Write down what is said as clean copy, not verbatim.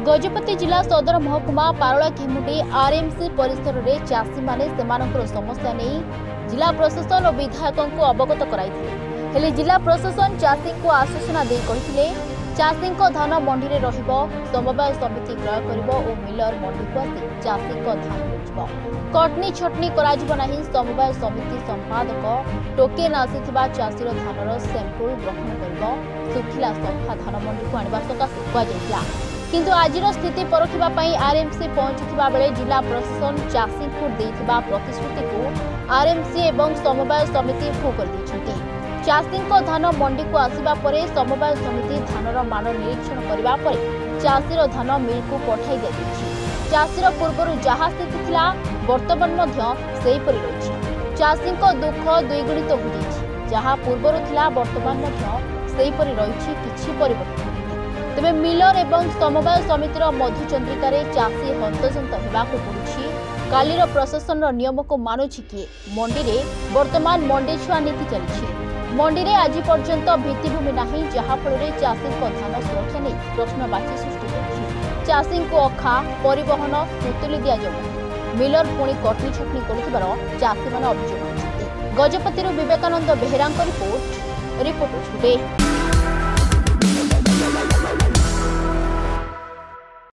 गजपति जिला सदर महकुमा पारला खेमुटी आरएमसी परिसर में चाषी माने सेमानकर समस्या नहीं जिला प्रशासन और विधायकों को अवगत कराई जिला प्रशासन चाषी को आश्वासना दे कहिथिले चाषी धान मंडी में रहिबो समवाय समिति क्रय करिबो और मिलर मंडी को आसी चाषी धान बेचिबो कटनी छटनी कराजिबो नाही समवाय समिति संपादक टोकेन आसीथिबा चाषीर धानर सैंपल ग्रहण करिबो सुखिला सफा धान मंडी को आनिबा सकाशे कुआଯାଇଥିଲା किंतु आजिर स्थिति परखिबा पई आरएमसी पहुंचुथिबा बेले जिला प्रशासन चाषी को देथिबा प्रतिश्रुति को आरएमसी एवं समवाय समिति फो कर दैछथि चाषी धान मंडी को आसिबा परे समवाय समिति धानर मान निरीक्षण करबा परे चाषीर धान मिल को पठाई दैछि चाषीर पूर्वरु जहा स्थिति थिला वर्तमान मध्य सेही परि रहिछि चाषी दुख द्विगुणित हो जाइछि जहा पूर्वरु थिला वर्तमान मध्य सेही परि रहिछि किछि परिवर्तन तेबे मिलर एवं समवाय समितिर मधुचंद्रिकार चाषी हंतसंत होगाक पड़ुछि कालीर प्रशासन नियम को मानुछि किए मंडी रे वर्तमान मंडी छुआ नीति चली मंडी रे आज पर्यंत भित्तिभूमि नाही जहा फल चाषी धान सुरक्षा नहीं प्रश्नवाची सृष्टि होछि चाषी को अखा परिवहन सुतुली दिया जाउ मिलर पुणी कटनी छटनी करुथिबार चाषी माने अभियोग करछथि गजपति विवेकानंद बेहेरा रिपोर्ट टुडे।